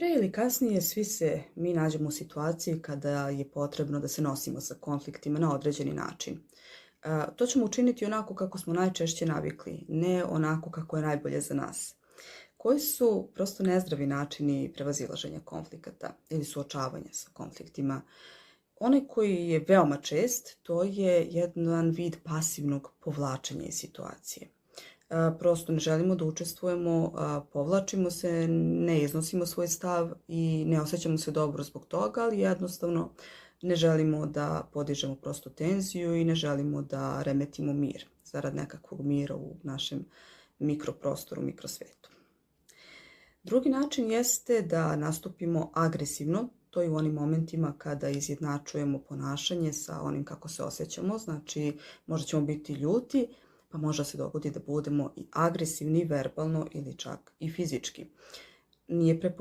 Pre ili kasnije svi se mi nađemo u situaciji kada je potrebno da se nosimo sa konfliktima na određeni način. To ćemo učiniti onako kako smo najčešće navikli, ne onako kako je najbolje za nas. Koji su prosto nezdravi načini prevazilaženja konflikata ili suočavanja sa konfliktima? Onaj koji je veoma čest, to je jedan vid pasivnog povlačenja iz situacije. Prosto ne želimo da učestvujemo, povlačimo se, ne iznosimo svoj stav i ne osjećamo se dobro zbog toga, ali jednostavno ne želimo da podižemo prosto tenziju i ne želimo da remetimo mir zarad nekakvog mira u našem mikroprostoru, mikrosvetu. Drugi način jeste da nastupimo agresivno, to je u onim momentima kada izjednačujemo ponašanje sa onim kako se osjećamo, znači možda ćemo biti ljuti, pa može se dogodi da budemo i agresivni verbalno ili čak i fizički. Nije